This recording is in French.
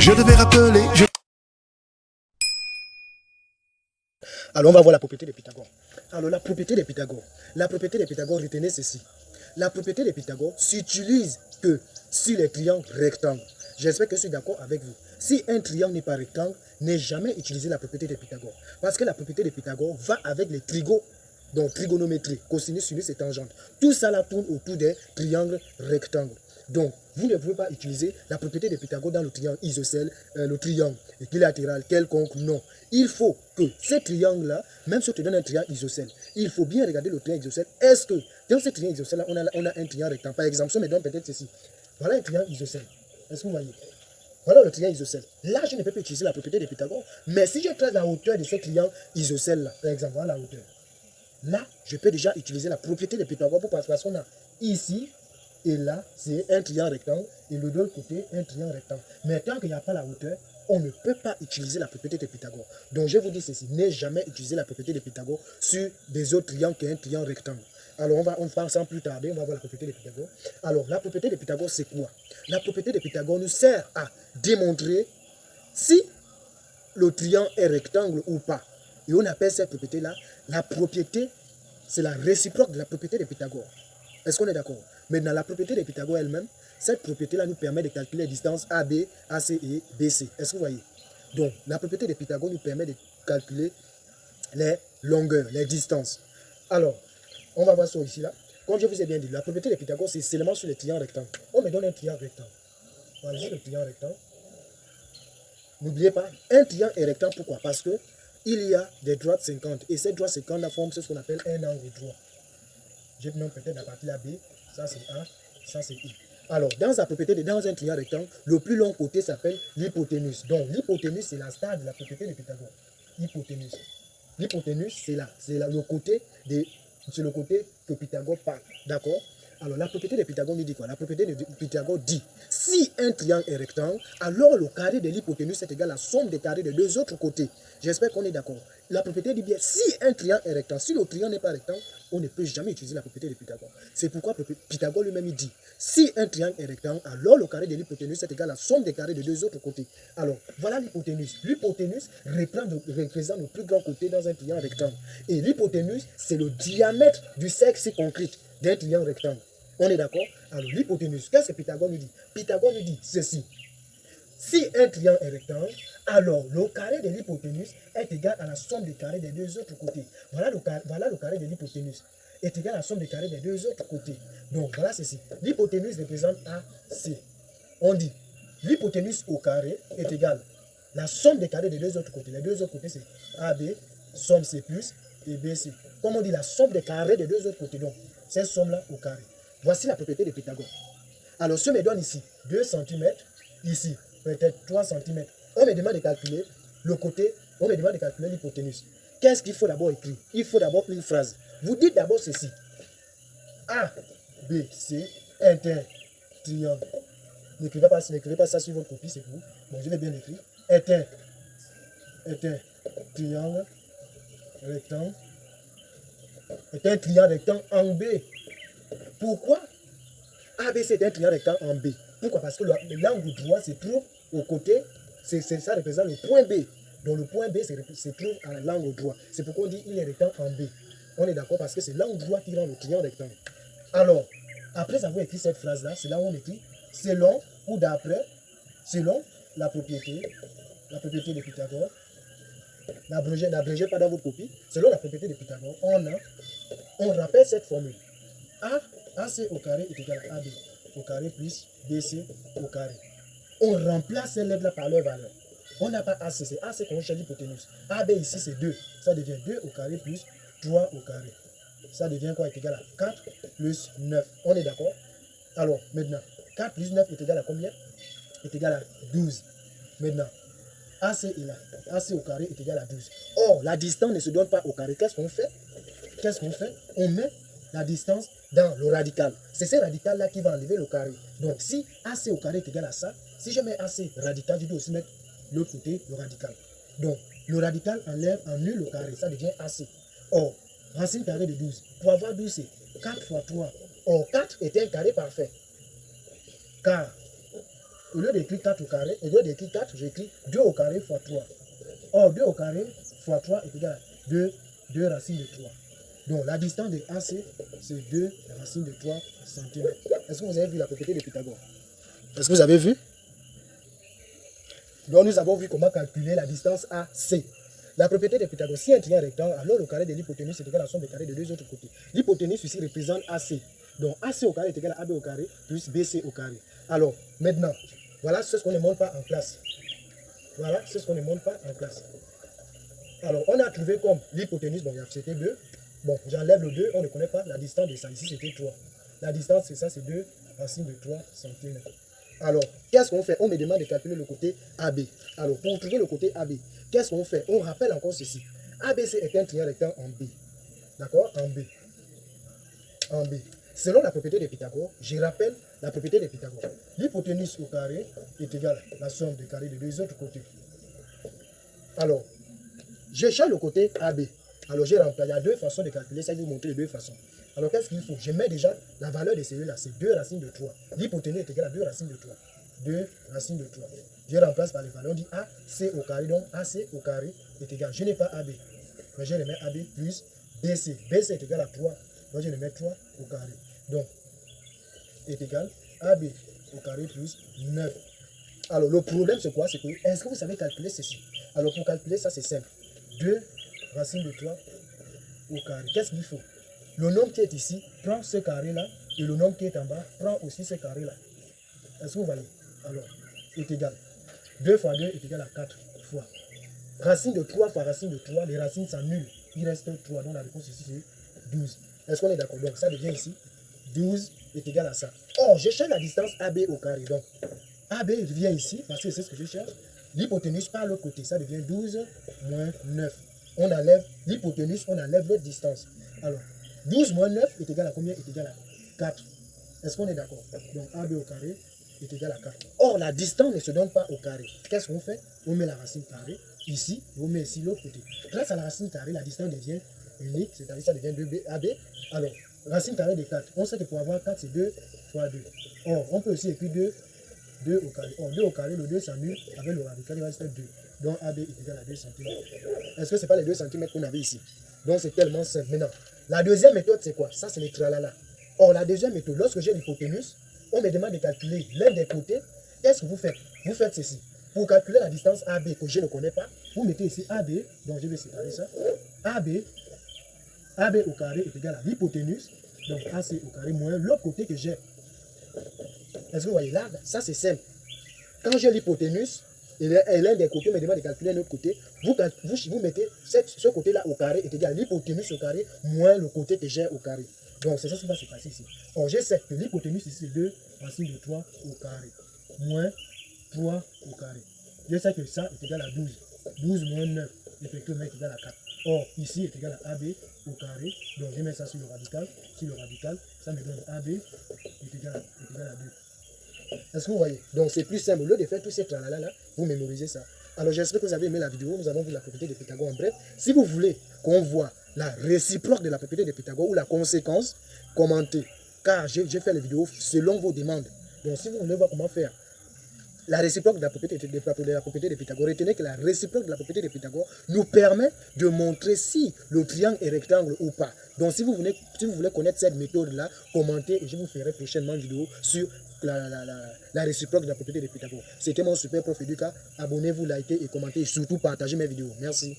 Je devais rappeler, Alors, on va voir la propriété de Pythagore. Alors, la propriété de Pythagore. La propriété de Pythagore, retenez ceci. La propriété de Pythagore s'utilise que sur les triangles rectangles. J'espère que je suis d'accord avec vous. Si un triangle n'est pas rectangle, n'est jamais utilisé la propriété de Pythagore. Parce que la propriété de Pythagore va avec les trigos, donc trigonométrie, cosinus, sinus et tangente. Tout ça là tourne autour des triangles rectangles. Donc, vous ne pouvez pas utiliser la propriété de Pythagore dans le triangle isocèle, le triangle équilatéral quelconque, non. Il faut que ce triangle-là, même si on te donne un triangle isocèle, il faut bien regarder le triangle isocèle. Est-ce que dans ce triangle isocèle-là, on a un triangle rectangle? Par exemple, si on me donne peut-être ceci. Voilà un triangle isocèle. Est-ce que vous voyez? Voilà le triangle isocèle. Là, je ne peux pas utiliser la propriété de Pythagore. Mais si je trace la hauteur de ce triangle isocèle-là, par exemple, voilà la hauteur. Là, je peux déjà utiliser la propriété de Pythagore pour parce qu'on a ici et là, c'est un triangle rectangle et de l'autre côté, un triangle rectangle. Mais tant qu'il n'y a pas la hauteur, on ne peut pas utiliser la propriété de Pythagore. Donc, je vous dis ceci, n'ai jamais utilisé la propriété de Pythagore sur des autres triangles qu'un triangle rectangle. Alors, on va sans plus tarder, on va voir la propriété de Pythagore. Alors, la propriété de Pythagore, c'est quoi? La propriété de Pythagore nous sert à démontrer si le triangle est rectangle ou pas. Et on appelle cette propriété-là, la propriété, c'est la réciproque de la propriété de Pythagore. Est-ce qu'on est d'accord? Maintenant, la propriété de Pythagore elle-même, cette propriété-là nous permet de calculer les distances AB, AC et BC. Est-ce que vous voyez? Donc, la propriété de Pythagore nous permet de calculer les longueurs, les distances. Alors, on va voir ça ici, là. Comme je vous ai bien dit, la propriété de Pythagore, c'est seulement sur les triangles rectangles. On me donne un triangle rectangle. Voilà, le triangle rectangle. N'oubliez pas, un triangle est rectangle, pourquoi? Parce que il y a des droites 50. Et ces droites 50 la forme, c'est ce qu'on appelle un angle droit. Je nomme peut-être la partie là B, ça c'est A, ça c'est I. Alors, dans la propriété, dans un triangle rectangle, le plus long côté s'appelle l'hypoténuse. Donc, l'hypoténuse, c'est la star de la propriété de Pythagore. Hypoténuse. L'hypoténuse, c'est le côté que Pythagore parle. D'accord? Alors, la propriété de Pythagore nous dit quoi? La propriété de Pythagore dit, si un triangle est rectangle, alors le carré de l'hypoténuse est égal à la somme des carrés des deux autres côtés. J'espère qu'on est d'accord. La propriété dit bien, si un triangle est rectangle, si le triangle n'est pas rectangle, on ne peut jamais utiliser la propriété de Pythagore. C'est pourquoi Pythagore lui-même dit, si un triangle est rectangle, alors le carré de l'hypoténuse est égal à la somme des carrés des deux autres côtés. Alors, voilà l'hypoténuse. L'hypoténuse représente le plus grand côté dans un triangle rectangle. Et l'hypoténuse, c'est le diamètre du cercle circoncrite d'un triangle rectangle. On est d'accord? Alors, l'hypoténuse, qu'est-ce que Pythagore nous dit? Pythagore nous dit ceci. Si un triangle est rectangle, alors le carré de l'hypoténuse est égal à la somme des carrés des deux autres côtés. Voilà le carré de l'hypoténuse est égal à la somme des carrés des deux autres côtés. Donc, voilà ceci. L'hypoténuse représente AC. On dit l'hypoténuse au carré est égal à la somme des carrés des deux autres côtés. Les deux autres côtés, c'est AB, somme C plus et BC. Comme on dit, la somme des carrés des deux autres côtés. Donc, cette somme-là au carré. Voici la propriété de Pythagore. Alors, si on me donne ici 2 cm, ici, peut-être 3 cm, on me demande de calculer le côté, on me demande de calculer l'hypoténuse. Qu'est-ce qu'il faut d'abord écrire? Il faut d'abord une phrase. Vous dites d'abord ceci. A, B, C est un triangle. N'écrivez pas ça sur votre copie, c'est pour vous. Bon, je vais bien écrire. Est un triangle rectangle. Est un triangle rectangle en B. Pourquoi ABC est un triangle rectangle en B? Pourquoi? Parce que l'angle droit se trouve au côté, ça représente le point B. Donc le point B se trouve à l'angle droit. C'est pourquoi on dit qu'il est rectangle en B. On est d'accord parce que c'est l'angle droit qui rend le triangle rectangle. Alors, après avoir écrit cette phrase-là, c'est là où on écrit selon ou d'après, selon la propriété de Pythagore. N'abrégez pas dans votre copie. Selon la propriété de Pythagore, on rappelle cette formule. AC au carré est égal à AB au carré plus BC au carré. On remplace ces lettres-là par leur valeur. On n'a pas AC, c'est AC qu'on cherche l'hypoténuse. AB ici c'est 2, ça devient 2 au carré plus 3 au carré. Ça devient quoi? Est égal à 4 plus 9. On est d'accord? Alors maintenant, 4 plus 9 est égal à combien? Est égal à 12. Maintenant, AC est là. AC au carré est égal à 12. Or, la distance ne se donne pas au carré. Qu'est-ce qu'on fait? On met la distance dans le radical. C'est ce radical-là qui va enlever le carré. Donc, si AC au carré est égal à ça, si je mets AC radical, je dois aussi mettre l'autre côté, le radical. Donc, le radical annule le carré. Ça devient AC. Or, racine carrée de 12. Pour avoir 12, c'est 4 fois 3. Or, 4 est un carré parfait. Car Au lieu d'écrire 4 au carré, au lieu d'écrire 4, j'écris 2 au carré fois 3. Or, 2 au carré fois 3 est égal à 2 racines de 3. Donc, la distance de AC, c'est 2 racines de 3 cm. Est-ce que vous avez vu la propriété de Pythagore? Est-ce que vous avez vu? Donc, nous avons vu comment calculer la distance AC. La propriété de Pythagore, si un triangle rectangle, alors le carré de l'hypoténuse est égal à la somme des carrés des deux autres côtés. L'hypoténuse ici représente AC. Donc, AC au carré est égal à AB au carré plus BC au carré. Alors, maintenant, voilà ce qu'on ne montre pas en classe. Voilà, c'est ce qu'on ne montre pas en classe. Alors, on a trouvé comme l'hypoténuse, bon, c'était 2. Bon, j'enlève le 2, on ne connaît pas la distance de ça. Ici, c'était 3. La distance, c'est ça, c'est 2 racines de 3 cm. Alors, qu'est-ce qu'on fait? On me demande de calculer le côté AB. Alors, pour trouver le côté AB, qu'est-ce qu'on fait? On rappelle encore ceci. ABC est un triangle rectangle en B. D'accord? En B. En B. Selon la propriété de Pythagore, je rappelle la propriété de Pythagore. L'hypoténuse au carré est égale à la somme des carrés des deux autres côtés. Alors, je cherche le côté AB. Alors, j'ai remplacé. Il y a deux façons de calculer ça. Je vais vous montrer les deux façons. Alors, qu'est-ce qu'il faut? Je mets déjà la valeur de celui-là. C'est 2 racines de 3. L'hypoténuse est égale à 2 racines de 3. 2 racines de 3. Je remplace par les valeurs. On dit AC au carré. Donc, AC au carré est égal. Je n'ai pas AB. Mais je le mets AB plus BC. BC est égal à 3. Donc, je le mets 3 au carré. Donc, est égal à AB au carré plus 9. Alors, le problème, c'est quoi? C'est que, est-ce que vous savez calculer ceci? Alors, pour calculer ça, c'est simple. 2 racines de 3 au carré. Qu'est-ce qu'il faut? Le nombre qui est ici prend ce carré-là et le nombre qui est en bas prend aussi ce carré-là. Est-ce que vous voyez? Alors, est égal. 2 fois 2 est égal à 4 fois. Racine de 3 fois racine de 3, les racines s'annulent. Il reste 3. Donc, la réponse ici, c'est 12. Est-ce qu'on est d'accord? Donc, ça devient ici 12 est égal à ça. Or, je cherche la distance AB au carré. Donc, AB vient ici, parce que c'est ce que je cherche. L'hypoténuse par l'autre côté, ça devient 12 moins 9. On enlève l'hypoténuse, on enlève l'autre distance. Alors, 12 moins 9 est égal à combien? Est égal à 4. Est-ce qu'on est d'accord? Donc, AB au carré est égal à 4. Or, la distance ne se donne pas au carré. Qu'est-ce qu'on fait? On met la racine carrée ici, on met ici l'autre côté. Grâce à la racine carrée, la distance devient unique, c'est-à-dire ça devient 2AB. Alors, racine carrée de 4. On sait que pour avoir 4, c'est 2 fois 2. Or, on peut aussi écrire 2 au carré. Or, 2 au carré, le 2 s'annule avec le radical, il reste 2. Donc, AB est égal à 2 cm. Est-ce que ce n'est pas les 2 cm qu'on avait ici? Donc, c'est tellement simple. Maintenant, la deuxième méthode, c'est quoi? Ça, c'est le tralala. Or, la deuxième méthode, lorsque j'ai l'hypoténuse, on me demande de calculer l'un des côtés. Qu'est-ce que vous faites? Vous faites ceci. Pour calculer la distance AB que je ne connais pas, vous mettez ici AB, donc je vais séparer ça. AB au carré est égal à l'hypoténuse, donc AC au carré moins l'autre côté que j'ai. Est-ce que vous voyez là? Ça, c'est simple. Quand j'ai l'hypoténuse, et l'un des côtés me demande de calculer un autre côté, vous mettez ce côté-là au carré est égal à l'hypoténuse au carré moins le côté que j'ai au carré. Donc, c'est ça qui va se passer ici. Or, je sais que l'hypoténuse ici, c'est 2 racines de 3 au carré. Moins 3 au carré. Je sais que ça est égal à 12. 12 moins 9, effectivement, est égal à 4. Or, ici est égal à AB au carré. Donc, je mets ça sur le radical. Sur le radical, ça me donne AB est égal à 2. Est-ce que vous voyez? Donc, c'est plus simple. Au lieu de faire tous ces tralala là, vous mémorisez ça. Alors, j'espère que vous avez aimé la vidéo. Nous avons vu la propriété de Pythagore en bref. Si vous voulez qu'on voit la réciproque de la propriété de Pythagore ou la conséquence, commentez. Car j'ai fait les vidéos selon vos demandes. Donc, si vous voulez voir comment faire la réciproque de la propriété de Pythagore, retenez que la réciproque de la propriété de Pythagore nous permet de montrer si le triangle est rectangle ou pas. Donc, si vous voulez connaître cette méthode-là, commentez et je vous ferai prochainement une vidéo sur la réciproque de la propriété de Pythagore. C'était mon super prof Educa. Abonnez-vous, likez et commentez et surtout partagez mes vidéos. Merci.